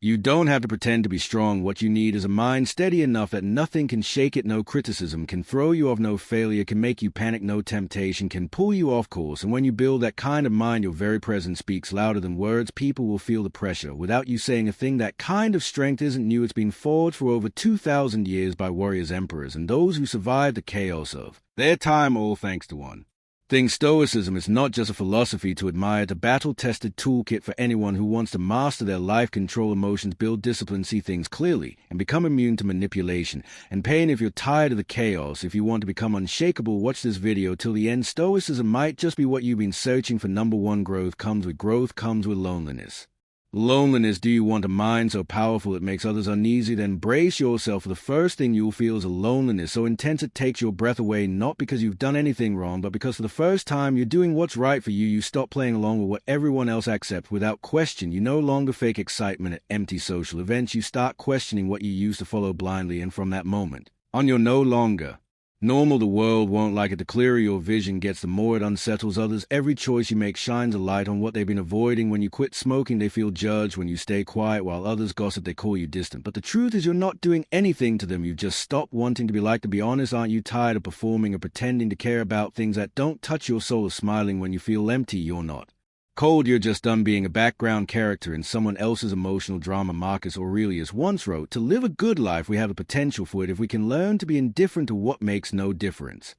You don't have to pretend to be strong. What you need is a mind steady enough that nothing can shake it, no criticism can throw you off, no failure can make you panic, no temptation can pull you off course. And when you build that kind of mind, your very presence speaks louder than words. People will feel the pressure without you saying a thing. That kind of strength isn't new. It's been forged for over 2,000 years by warriors, emperors, and those who survived the chaos of their time, all thanks to one thing: Stoicism. Is not just a philosophy to admire, it's a battle-tested toolkit for anyone who wants to master their life, control emotions, build discipline, see things clearly, and become immune to manipulation and pain. If you're tired of the chaos, if you want to become unshakable, watch this video till the end. Stoicism might just be what you've been searching for. Number 1, growth comes with loneliness. Loneliness. Do you want a mind so powerful it makes others uneasy? Then brace yourself. The first thing you'll feel is a loneliness so intense it takes your breath away, not because you've done anything wrong, but because for the first time you're doing what's right for you. You stop playing along with what everyone else accepts without question. You no longer fake excitement at empty social events. You start questioning what you used to follow blindly, and from that moment on, you're no longer normal. The world won't like it. The clearer your vision gets, the more it unsettles others. Every choice you make shines a light on what they've been avoiding. When you quit smoking, they feel judged. When you stay quiet while others gossip, they call you distant. But the truth is, you're not doing anything to them. You've just stopped wanting to be liked. To be honest, aren't you tired of performing or pretending to care about things that don't touch your soul? Or smiling when you feel empty? You're not cold, you're just done being a background character in someone else's emotional drama. Marcus Aurelius once wrote, "To live a good life, we have the potential for it if we can learn to be indifferent to what makes no difference."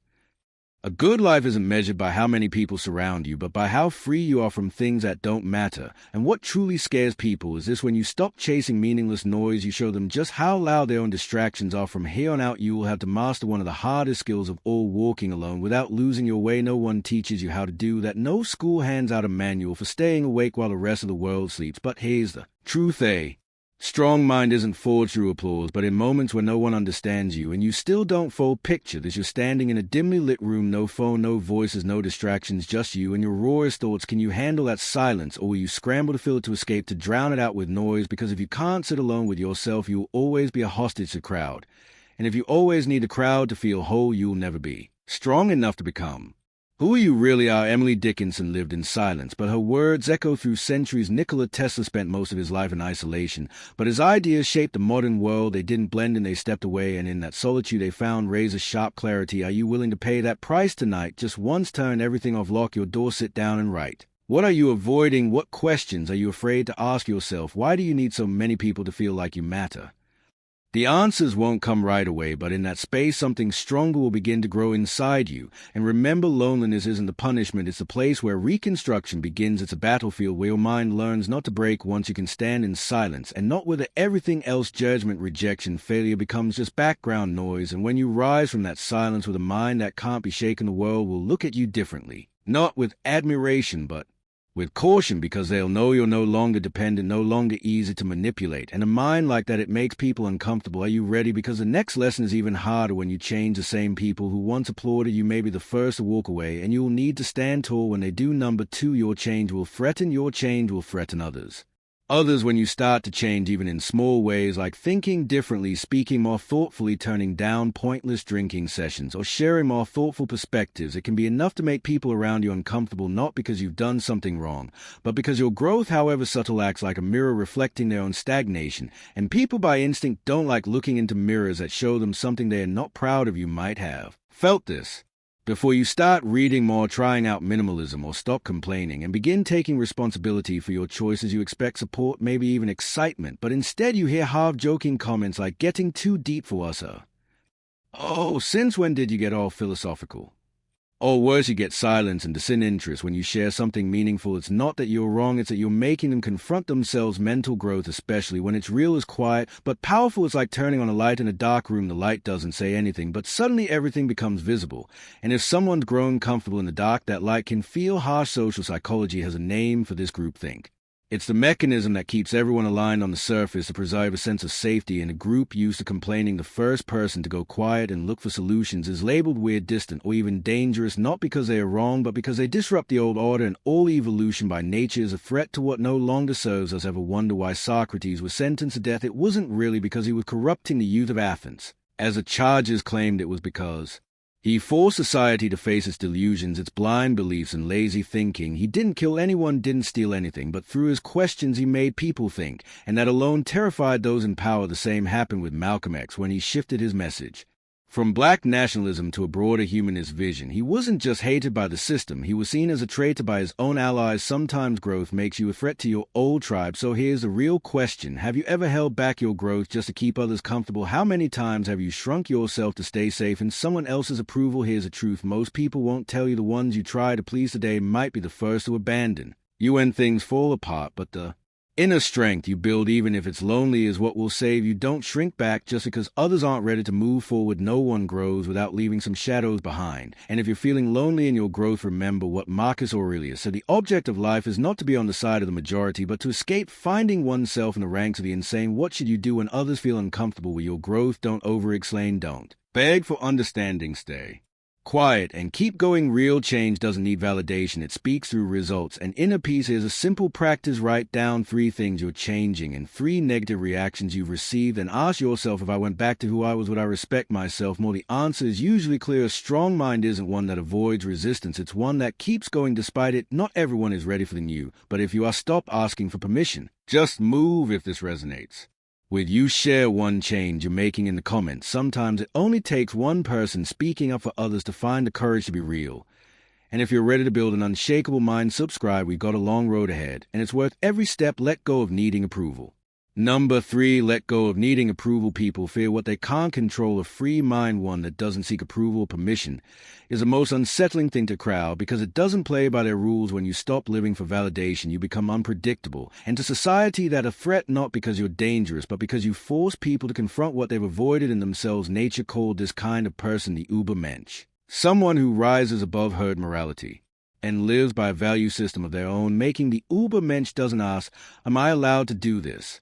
A good life isn't measured by how many people surround you, but by how free you are from things that don't matter. And what truly scares people is this: when you stop chasing meaningless noise, you show them just how loud their own distractions are. From here on out, you will have to master one of the hardest skills of all: walking alone without losing your way. No one teaches you how to do that. No school hands out a manual for staying awake while the rest of the world sleeps. But here's the truth: a strong mind isn't forged through applause, but in moments where no one understands you and you still don't fold. Picture this: you're standing in a dimly lit room, no phone, no voices, no distractions, just you and your rawest thoughts. Can you handle that silence, or will you scramble to fill it, to escape, to drown it out with noise? Because if you can't sit alone with yourself, you'll always be a hostage to crowd. And if you always need a crowd to feel whole, you'll never be strong enough to become who you really are. Emily Dickinson lived in silence, but her words echo through centuries. Nikola Tesla spent most of his life in isolation, but his ideas shaped the modern world. They didn't blend in, they stepped away, and in that solitude they found razor-sharp clarity. Are you willing to pay that price tonight? Just once, turn everything off, lock your door, sit down and write. What are you avoiding? What questions are you afraid to ask yourself? Why do you need so many people to feel like you matter? The answers won't come right away, but in that space something stronger will begin to grow inside you. And remember, loneliness isn't the punishment, it's the place where reconstruction begins. It's a battlefield where your mind learns not to break. Once you can stand in silence and not with everything else, judgment, rejection, failure becomes just background noise. And when you rise from that silence with a mind that can't be shaken, the world will look at you differently. Not with admiration, but with caution, because they'll know you're no longer dependent, no longer easy to manipulate. And a mind like that, it makes people uncomfortable. Are you ready? Because the next lesson is even harder. When you change, the same people who once applauded you may be the first to walk away, and you'll need to stand tall when they do. Number 2, your change will threaten others. When you start to change, even in small ways, like thinking differently, speaking more thoughtfully, turning down pointless drinking sessions, or sharing more thoughtful perspectives, it can be enough to make people around you uncomfortable, not because you've done something wrong, but because your growth, however subtle, acts like a mirror reflecting their own stagnation. And people by instinct don't like looking into mirrors that show them something they are not proud of. You might have felt this before. You start reading more, trying out minimalism, or stop complaining and begin taking responsibility for your choices. You expect support, maybe even excitement, but instead you hear half-joking comments like, "Getting too deep for us, sir." "Oh, since when did you get all philosophical?" Or worse, you get silence and disinterest when you share something meaningful. It's not that you're wrong, it's that you're making them confront themselves. Mental growth, especially when it's real, is quiet but powerful. It's like turning on a light in a dark room. The light doesn't say anything, but suddenly everything becomes visible. And if someone's grown comfortable in the dark, that light can feel harsh. Social psychology has a name for this groupthink. It's the mechanism that keeps everyone aligned on the surface to preserve a sense of safety. In a group used to complaining, the first person to go quiet and look for solutions is labeled weird, distant, or even dangerous, not because they are wrong, but because they disrupt the old order. And all evolution by nature is a threat to what no longer serves us. Ever wonder why Socrates was sentenced to death? It wasn't really because he was corrupting the youth of Athens, as the charges claimed. It was because He forced society to face its delusions, its blind beliefs, and lazy thinking. He didn't kill anyone, didn't steal anything, but through his questions he made people think, and that alone terrified those in power. The same happened with Malcolm X when he shifted his message. From black nationalism to a broader humanist vision, he wasn't just hated by the system, he was seen as a traitor by his own allies. Sometimes growth makes you a threat to your old tribe, so here's the real question. Have you ever held back your growth just to keep others comfortable? How many times have you shrunk yourself to stay safe in someone else's approval? Here's the truth. Most people won't tell you the ones you try to please today might be the first to abandon you when things fall apart, but the inner strength you build, even if it's lonely, is what will save you. Don't shrink back just because others aren't ready to move forward. No one grows without leaving some shadows behind. And if you're feeling lonely in your growth, remember what Marcus Aurelius said. The object of life is not to be on the side of the majority, but to escape finding oneself in the ranks of the insane. What should you do when others feel uncomfortable with your growth? Don't over-explain, don't beg for understanding, stay quiet and keep going. Real change doesn't need validation, it speaks through results. And inner peace is a simple practice. Write down 3 things you're changing and 3 negative reactions you've received, and ask yourself, if I went back to who I was, would I respect myself more? The answer is usually clear. A strong mind isn't one that avoids resistance, it's one that keeps going despite it. Not everyone is ready for the new, but if you are, stop asking for permission. Just move. If this resonates with you, share one change you're making in the comments. Sometimes it only takes one person speaking up for others to find the courage to be real. And if you're ready to build an unshakable mind, subscribe. We've got a long road ahead, and it's worth every step. Let go of needing approval. Number 3, let go of needing approval. People fear what they can't control. A free mind, one that doesn't seek approval or permission, is the most unsettling thing to crowd because it doesn't play by their rules. When you stop living for validation, you become unpredictable. And to society, that a threat, not because you're dangerous, but because you force people to confront what they've avoided in themselves. Nature called this kind of person the Ubermensch, someone who rises above herd morality and lives by a value system of their own. Making the Ubermensch doesn't ask, am I allowed to do this?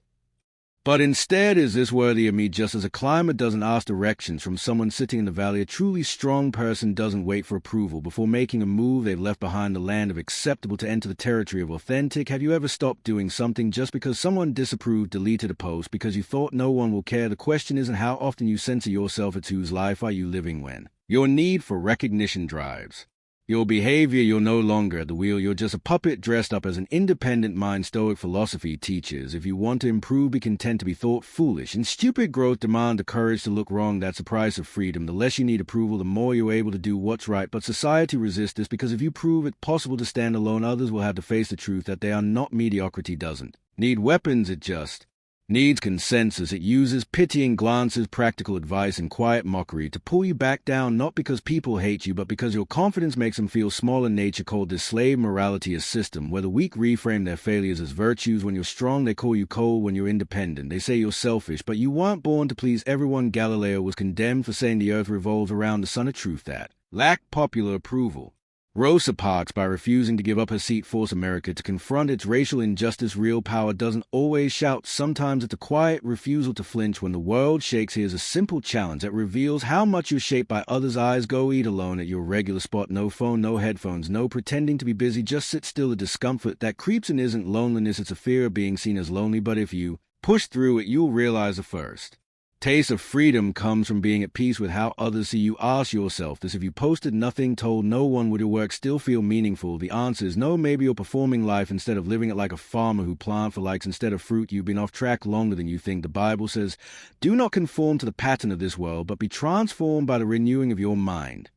But instead, is this worthy of me? Just as a climber doesn't ask directions from someone sitting in the valley, a truly strong person doesn't wait for approval before making a move. They've left behind the land of acceptable to enter the territory of authentic. Have you ever stopped doing something just because someone disapproved, deleted a post because you thought no one will care? The question isn't how often you censor yourself, it's whose life are you living when your need for recognition drives your behavior. You're no longer at the wheel, you're just a puppet dressed up as an independent mind. Stoic philosophy teaches, if you want to improve, be content to be thought foolish and stupid. Growth demand the courage to look wrong. That's the price of freedom. The less you need approval, the more you're able to do what's right. But society resists this because if you prove it possible to stand alone, others will have to face the truth that they are not. Mediocrity doesn't need weapons, it just needs consensus. It uses pitying glances, practical advice, and quiet mockery to pull you back down, not because people hate you, but because your confidence makes them feel small. In nature called this slave morality, a system where the weak reframe their failures as virtues. When you're strong, they call you cold. When you're independent, they say you're selfish. But you weren't born to please everyone. Galileo was condemned for saying the earth revolves around the sun, a truth that lacked popular approval. Rosa Parks, by refusing to give up her seat, forced America to confront its racial injustice. Real power doesn't always shout. Sometimes it's a quiet refusal to flinch when the world shakes. Here's a simple challenge that reveals how much you're shaped by others' eyes. Go eat alone at your regular spot. No phone, no headphones, no pretending to be busy. Just sit still. The discomfort that creeps in isn't loneliness, it's a fear of being seen as lonely. But if you push through it, you'll realize the first taste of freedom comes from being at peace with how others see you. Ask yourself this: if you posted nothing, told no one, would your work still feel meaningful? The answer is no. Maybe you're performing life instead of living it, like a farmer who plants for likes instead of fruit. You've been off track longer than you think. The Bible says, do not conform to the pattern of this world, but be transformed by the renewing of your mind.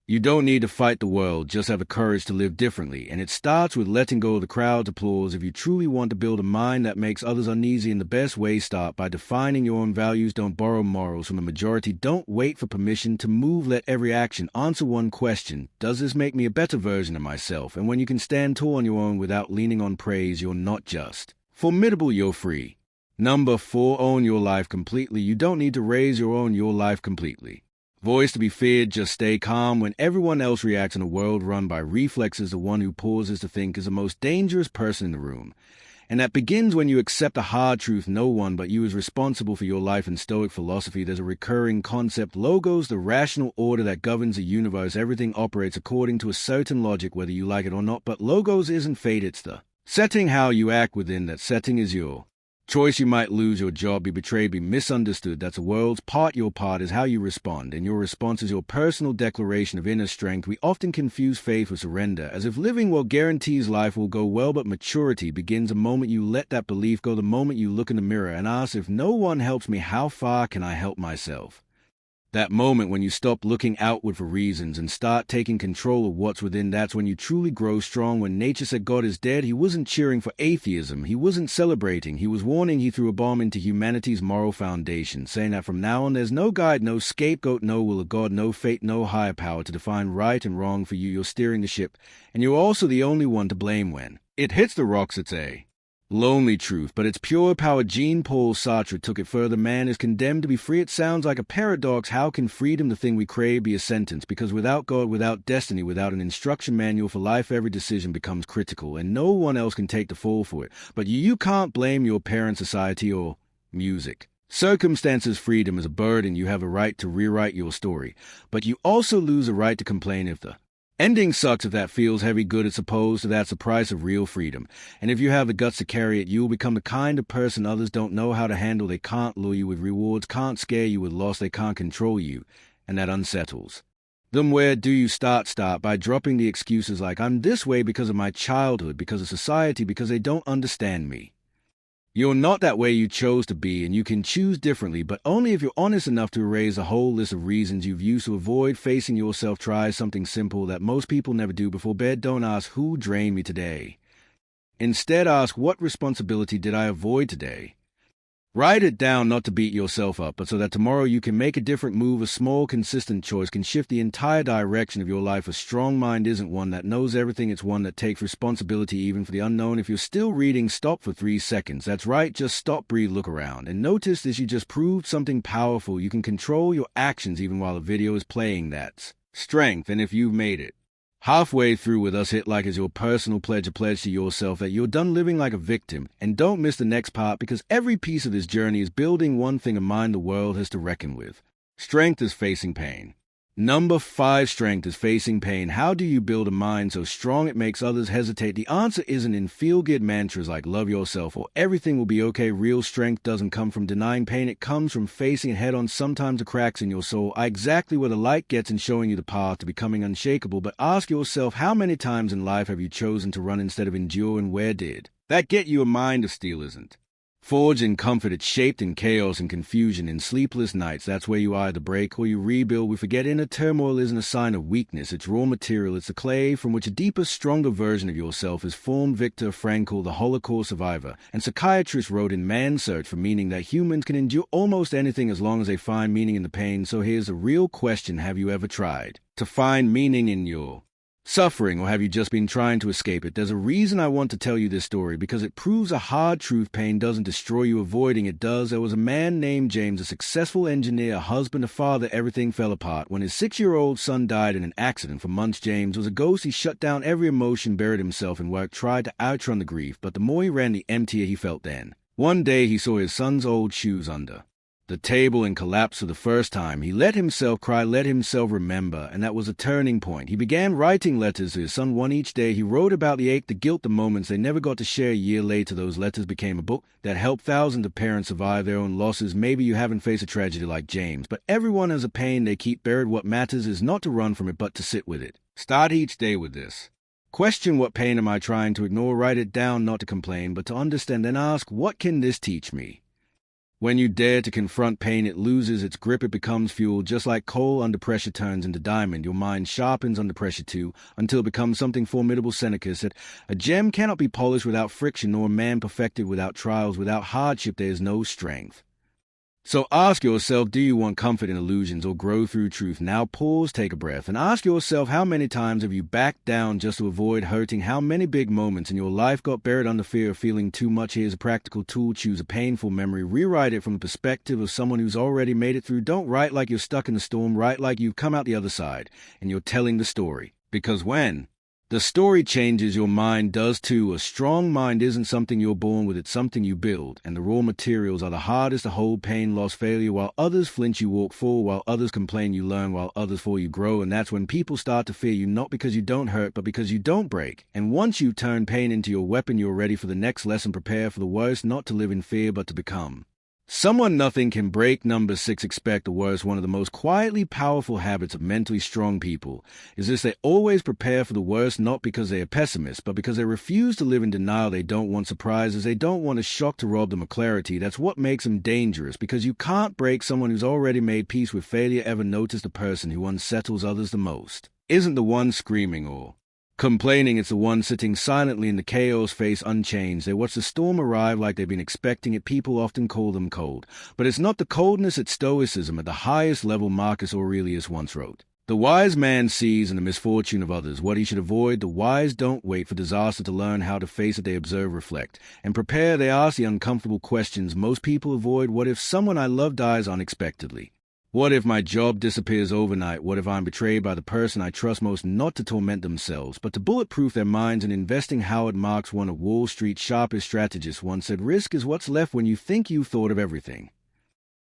You don't need to fight the world, just have the courage to live differently. And it starts with letting go of the crowd's applause. If you truly want to build a mind that makes others uneasy, in the best way, start by defining your own values. Don't borrow morals from the majority. Don't wait for permission to move. Let every action answer one question: does this make me a better version of myself? And when you can stand tall on your own without leaning on praise, you're not just formidable, you're free. Number 4, own your life completely. You don't need to raise your life completely. Voice to be feared, just stay calm. When everyone else reacts in a world run by reflexes, the one who pauses to think is the most dangerous person in the room. And that begins when you accept a hard truth: no one but you is responsible for your life. In Stoic philosophy, there's a recurring concept: logos, the rational order that governs the universe. Everything operates according to a certain logic, whether you like it or not. But logos isn't fate, it's the setting. How you act within that setting is your Choice, you might lose your job, be betrayed, be misunderstood. That's the world's part. Your part is how you respond, and your response is your personal declaration of inner strength. We often confuse faith with surrender, as if living well guarantees life will go well, but maturity begins the moment you let that belief go, the moment you look in the mirror and ask, if no one helps me, how far can I help myself? That moment when you stop looking outward for reasons and start taking control of what's within, that's when you truly grow strong. When nature said God is dead, he wasn't cheering for atheism, he wasn't celebrating, he was warning. He threw a bomb into humanity's moral foundation, saying that from now on there's no guide, no scapegoat, no will of God, no fate, no higher power to define right and wrong for you. You're steering the ship, and you're also the only one to blame when it hits the rocks. It's a lonely truth, but it's pure power. Jean-Paul Sartre took it further. Man is condemned to be free. It sounds like a paradox. How can freedom, the thing we crave, be a sentence? Because without God, without destiny, without an instruction manual for life, every decision becomes critical, and no one else can take the fall for it. But you can't blame your parents, society, or music. Circumstances. Freedom is a burden. You have a right to rewrite your story, but you also lose a right to complain if the ending sucks. If that feels heavy, good, it's opposed to that's the price of real freedom. And if you have the guts to carry it, you'll become the kind of person others don't know how to handle. They can't lure you with rewards, can't scare you with loss, they can't control you, and that unsettles them. Where do you start? Start by dropping the excuses like, I'm this way because of my childhood, because of society, because they don't understand me. You're not that way. You chose to be, and you can choose differently, but only if you're honest enough to erase a whole list of reasons you've used to avoid facing yourself. Try something simple that most people never do. Before bed, don't ask, who drained me today? Instead, ask, what responsibility did I avoid today? Write it down, not to beat yourself up, but so that tomorrow you can make a different move. A small, consistent choice can shift the entire direction of your life. A strong mind isn't one that knows everything, it's one that takes responsibility even for the unknown. If you're still reading, stop for 3 seconds. That's right, just stop, breathe, look around, and notice this. You just proved something powerful. You can control your actions even while the video is playing. That's strength, and if you've made it halfway through with us, hit like as your personal pledge, a pledge to yourself that you're done living like a victim. And don't miss the next part, because every piece of this journey is building one thing, a mind the world has to reckon with. Strength is facing pain. Number 5, strength is facing pain. How do you build a mind so strong it makes others hesitate? The answer isn't in feel-good mantras like love yourself or everything will be okay. Real strength doesn't come from denying pain. It comes from facing it head-on. Sometimes the cracks in your soul are exactly where the light gets and showing you the path to becoming unshakable. But ask yourself, how many times in life have you chosen to run instead of endure, and where did that get you? A mind of steel isn't forged in comfort, it's shaped in chaos and confusion, in sleepless nights. That's where you either break or you rebuild. We forget inner turmoil isn't a sign of weakness. It's raw material. It's the clay from which a deeper, stronger version of yourself is formed. Viktor Frankl, the Holocaust survivor and psychiatrist, wrote in Man's Search for Meaning that humans can endure almost anything as long as they find meaning in the pain. So here's a real question. Have you ever tried to find meaning in your suffering, or have you just been trying to escape it? There's a reason I want to tell you this story, because it proves a hard truth. Pain doesn't destroy you, avoiding it does. There was a man named James, a successful engineer, a husband, a father. Everything fell apart when his 6-year-old son died in an accident. For months James was a ghost. He shut down every emotion, buried himself in work, tried to outrun the grief, but the more he ran, the emptier he felt. Then one day he saw his son's old shoes under the table and collapsed for the first time. He let himself cry, let himself remember, and that was a turning point. He began writing letters to his son. One each day he wrote about the ache, the guilt, the moments they never got to share. A year later, those letters became a book that helped thousands of parents survive their own losses. Maybe you haven't faced a tragedy like James, but everyone has a pain they keep buried. What matters is not to run from it, but to sit with it. Start each day with this question: what pain am I trying to ignore? Write it down, not to complain, but to understand. Then ask, what can this teach me? When you dare to confront pain, it loses its grip. It becomes fuel. Just like coal under pressure turns into diamond, your mind sharpens under pressure too, until it becomes something formidable. Seneca said, a gem cannot be polished without friction, nor a man perfected without trials. Without hardship there is no strength. So ask yourself, do you want comfort in illusions or grow through truth? Now pause, take a breath, and ask yourself, how many times have you backed down just to avoid hurting? How many big moments in your life got buried under fear of feeling too much? Here's a practical tool. Choose a painful memory. Rewrite it from the perspective of someone who's already made it through. Don't write like you're stuck in the storm. Write like you've come out the other side and you're telling the story. Because when The story changes, your mind does too. A strong mind isn't something you're born with, it's something you build. And the raw materials are the hardest to hold: pain, loss, failure. While others flinch, you walk forward. While others complain, you learn. While others fall, you grow. And that's when people start to fear you, not because you don't hurt, but because you don't break. And once you turn pain into your weapon, you're ready for the next lesson. Prepare for the worst, not to live in fear, but to become someone nothing can break. Number 6, expect the worst. One of the most quietly powerful habits of mentally strong people is this: they always prepare for the worst, not because they are pessimists, but because they refuse to live in denial. They don't want surprises. They don't want a shock to rob them of clarity. That's what makes them dangerous, because you can't break someone who's already made peace with failure. Ever notice the person who unsettles others the most isn't the one screaming or complaining, it's the one sitting silently in the chaos, face unchanged. They watch the storm arrive like they've been expecting it. People often call them cold, but it's not the coldness, it's stoicism at the highest level. Marcus Aurelius once wrote, "The wise man sees in the misfortune of others what he should avoid. The wise don't wait for disaster to learn how to face it. They observe, reflect, and prepare. They ask the uncomfortable questions most people avoid. What if someone I love dies unexpectedly? What if my job disappears overnight? What if I'm betrayed by the person I trust most?" Not to torment themselves, but to bulletproof their minds and investing. Howard Marks, one of Wall Street's sharpest strategists, once said, "Risk is what's left when you think you've thought of everything."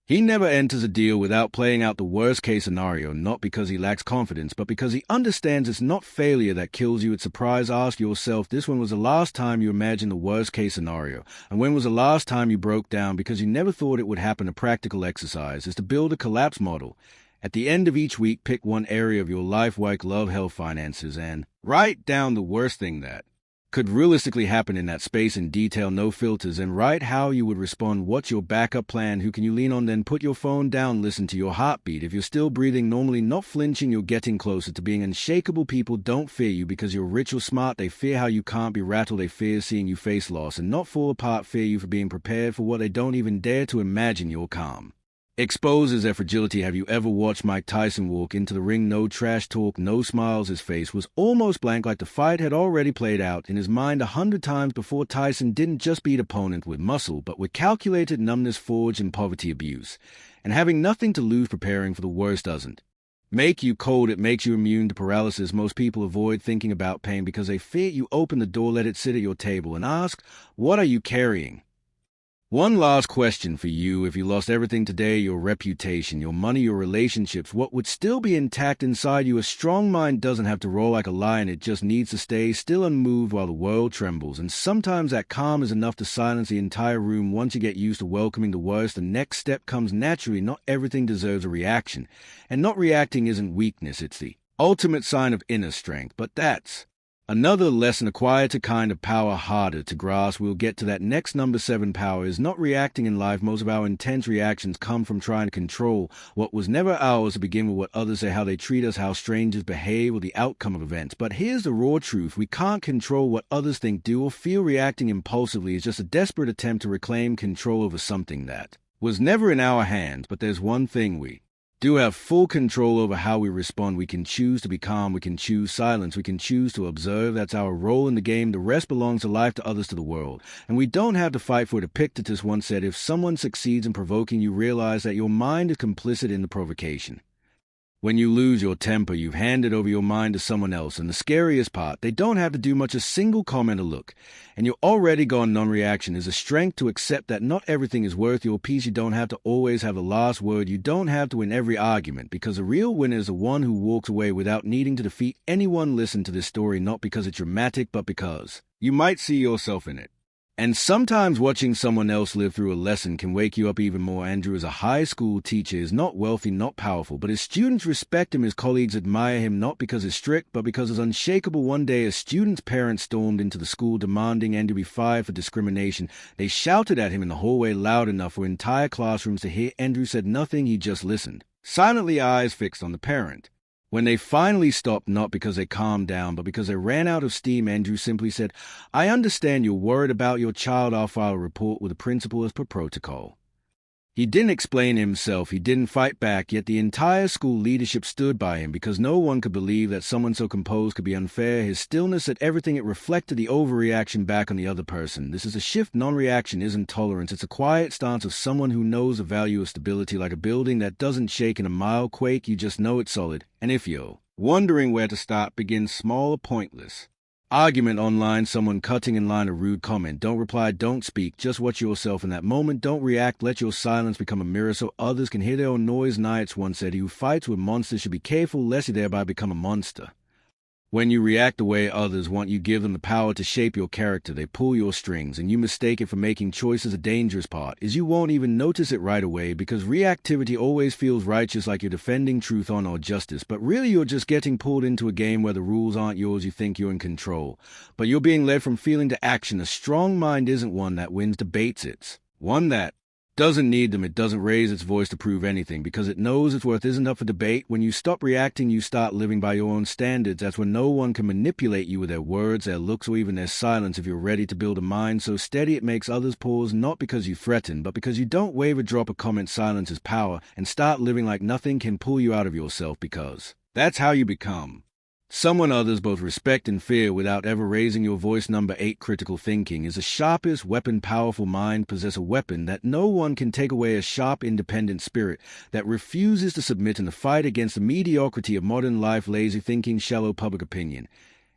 He never enters a deal without playing out the worst-case scenario, not because he lacks confidence, but because he understands it's not failure that kills you, it's surprise. Ask yourself this: when was the last time you imagined the worst-case scenario? And when was the last time you broke down because you never thought it would happen? A practical exercise is to build a collapse model. At the end of each week, pick one area of your life, like love, health, finances, and write down the worst thing that could realistically happen in that space in detail, no filters, and write how you would respond. What's your backup plan? Who can you lean on? Then put your phone down, listen to your heartbeat. If you're still breathing normally, not flinching, you're getting closer to being unshakable. People don't fear you because you're rich or smart. They fear how you can't be rattled. They fear seeing you face loss and not fall apart. Fear you for being prepared for what they don't even dare to imagine. Your calm exposes their fragility. Have you ever watched Mike Tyson walk into the ring? No trash talk, no smiles. His face was almost blank, like the fight had already played out in his mind 100 times before. Tyson didn't just beat opponent with muscle, but with calculated numbness forged in poverty, abuse, and having nothing to lose. Preparing for the worst doesn't make you cold, it makes you immune to paralysis. Most people avoid thinking about pain because they fear you. Open the door, let it sit at your table, and ask, what are you carrying? One last question for you: if you lost everything today, your reputation, your money, your relationships, what would still be intact inside you? A strong mind doesn't have to roar like a lion, it just needs to stay still, unmoved while the world trembles. And sometimes that calm is enough to silence the entire room. Once you get used to welcoming the worst, the next step comes naturally. Not everything deserves a reaction, and not reacting isn't weakness, it's the ultimate sign of inner strength. But that's another lesson, a quieter kind of power, harder to grasp. We'll get to that next. Number 7, power is not reacting in life. Most of our intense reactions come from trying to control what was never ours, to begin with what others say, how they treat us, how strangers behave, or the outcome of events. But here's the raw truth: we can't control what others think, do, or feel. Reacting impulsively is just a desperate attempt to reclaim control over something that was never in our hands. But there's one thing we do have full control over: how we respond. We can choose to be calm, we can choose silence, we can choose to observe. That's our role in the game. The rest belongs to life, to others, to the world, and we don't have to fight for it. Epictetus once said, if someone succeeds in provoking you, realize that your mind is complicit in the provocation. When you lose your temper, you've handed over your mind to someone else, and the scariest part, they don't have to do much, a single comment, a look, and you're already gone. Non-reaction is a strength, to accept that not everything is worth your peace. You don't have to always have the last word. You don't have to win every argument, because a real winner is the one who walks away without needing to defeat anyone. Listen to this story not because it's dramatic, but because you might see yourself in it. And sometimes watching someone else live through a lesson can wake you up even more. Andrew is a high school teacher, is not wealthy, not powerful, but his students respect him. His colleagues admire him, not because he's strict, but because he's unshakable. One day, a student's parents stormed into the school demanding Andrew be fired for discrimination. They shouted at him in the hallway loud enough for entire classrooms to hear. Andrew said nothing, he just listened, silently, eyes fixed on the parent. When they finally stopped, not because they calmed down, but because they ran out of steam, Andrew simply said, I understand you're worried about your child. I'll file a report with the principal as per protocol. He didn't explain himself, he didn't fight back, yet the entire school leadership stood by him because no one could believe that someone so composed could be unfair. His stillness said everything. It reflected the overreaction back on the other person. This is a shift. Non-reaction isn't tolerance. It's a quiet stance of someone who knows the value of stability. Like a building that doesn't shake in a mild quake, you just know it's solid. And if you're Wondering where to start begins small or pointless. Argument online, someone cutting in line, a rude comment. Don't reply, don't speak, just watch yourself in that moment. Don't react, let your silence become a mirror so others can hear their own noise. Nietzsche once said, he who fights with monsters should be careful lest he thereby become a monster. When you react the way others want, you give them the power to shape your character. They pull your strings, and you mistake it for making choices. A dangerous part is you won't even notice it right away because reactivity always feels righteous, like you're defending truth, honor, or justice. But really you're just getting pulled into a game where the rules aren't yours. You think you're in control, but you're being led from feeling to action. A strong mind isn't one that wins debates. It's one that doesn't need them. It doesn't raise its voice to prove anything because it knows its worth isn't up for debate. When you stop reacting, you start living by your own standards. That's when no one can manipulate you with their words, their looks, or even their silence. If you're ready to build a mind so steady it makes others pause, not because you threaten, but because you don't waver, drop a comment, silence is power, and start living like nothing can pull you out of yourself, because that's how you become someone others both respect and fear without ever raising your voice. Number 8, critical thinking is the sharpest weapon. Powerful mind possess a weapon that no one can take away, a sharp, independent spirit that refuses to submit in the fight against the mediocrity of modern life, lazy thinking, shallow public opinion,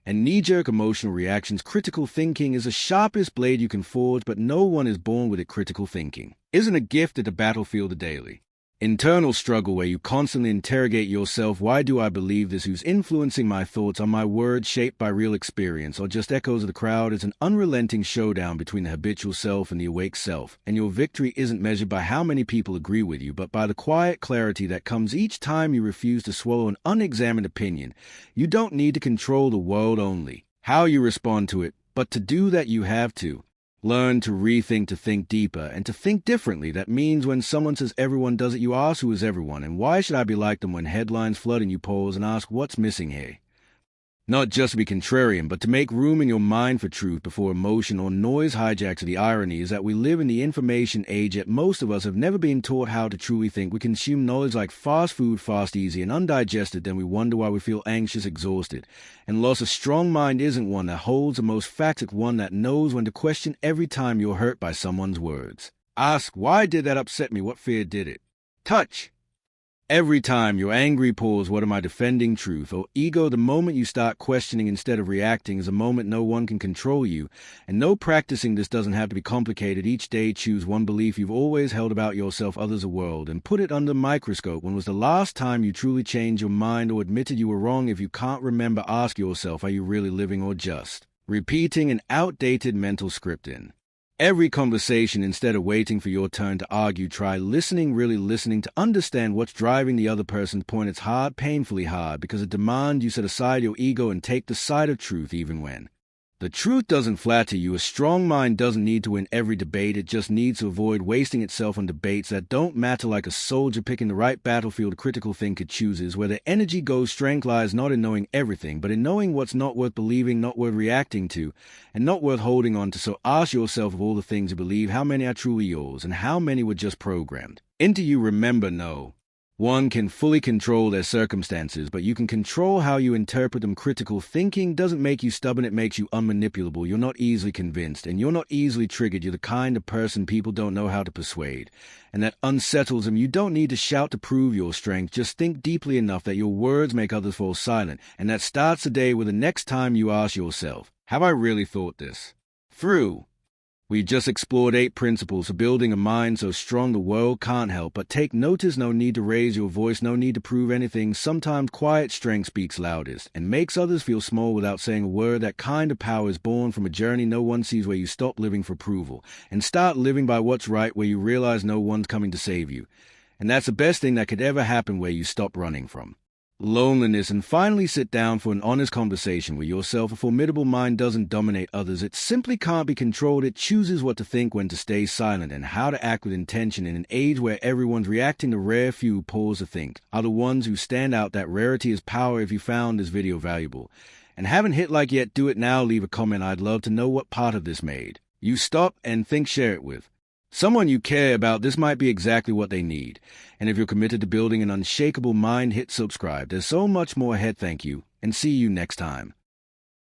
and knee-jerk emotional reactions. Critical thinking is the sharpest blade you can forge, but no one is born with it. Critical thinking isn't a gift at the battlefield, a daily internal struggle where you constantly interrogate yourself. Why do I believe this? Who's influencing my thoughts? Are my words shaped by real experience or just echoes of the crowd? It's an unrelenting showdown between the habitual self and the awake self, and your victory isn't measured by how many people agree with you, but by the quiet clarity that comes each time you refuse to swallow an unexamined opinion. You don't need to control the world, only how you respond to it, but to do that you have to learn to rethink, to think deeper, and to think differently. That means when someone says everyone does it, you ask, who is everyone, and why should I be like them? When headlines flood and you pause and ask, what's missing here? Not just to be contrarian, but to make room in your mind for truth before emotion or noise hijacks. The irony is that we live in the information age, yet most of us have never been taught how to truly think. We consume knowledge like fast food, fast, easy, and undigested. Then we wonder why we feel anxious, exhausted, and lost. A strong mind isn't one that holds the most facts, it's one that knows when to question every time you're hurt by someone's words. Ask, why did that upset me? What fear did it touch? Every time you're angry, pause, what am I defending, truth or ego? The moment you start questioning instead of reacting is a moment no one can control you. And no, practicing this doesn't have to be complicated. Each day choose one belief you've always held about yourself, others, a world, and put it under a microscope. When was the last time you truly changed your mind or admitted you were wrong? If you can't remember, ask yourself, are you really living or just repeating an outdated mental script? In every conversation, instead of waiting for your turn to argue, try listening, really listening to understand what's driving the other person's point. It's hard, painfully hard, because it demands you set aside your ego and take the side of truth even when the truth doesn't flatter you. A strong mind doesn't need to win every debate. It just needs to avoid wasting itself on debates that don't matter. Like a soldier picking the right battlefield, a critical thinker chooses where their energy goes. Strength lies not in knowing everything, but in knowing what's not worth believing, not worth reacting to, and not worth holding on to. So ask yourself, of all the things you believe, how many are truly yours, and how many were just programmed into you? Remember, no one can fully control their circumstances, but you can control how you interpret them. Critical thinking doesn't make you stubborn, it makes you unmanipulable. You're not easily convinced, and you're not easily triggered. You're the kind of person people don't know how to persuade, and that unsettles them. You don't need to shout to prove your strength. Just think deeply enough that your words make others fall silent, and that starts the day with the next time you ask yourself, have I really thought this through? We just explored 8 principles for building a mind so strong the world can't help but take notice. No need to raise your voice, no need to prove anything. Sometimes quiet strength speaks loudest and makes others feel small without saying a word. That kind of power is born from a journey no one sees, where you stop living for approval and start living by what's right, where you realize no one's coming to save you. And that's the best thing that could ever happen, where you stop running from loneliness and finally sit down for an honest conversation with yourself. A formidable mind doesn't dominate others. It simply can't be controlled. It chooses what to think, when to stay silent, and how to act with intention. In an age where everyone's reacting, the rare few who pause to think are the ones who stand out. That rarity is power. If you found this video valuable and haven't hit like yet, do it now. Leave a comment. I'd love to know what part of this made you stop and think. Share it with someone you care about. This might be exactly what they need. And if you're committed to building an unshakable mind, hit subscribe. There's so much more ahead. Thank you, and see you next time.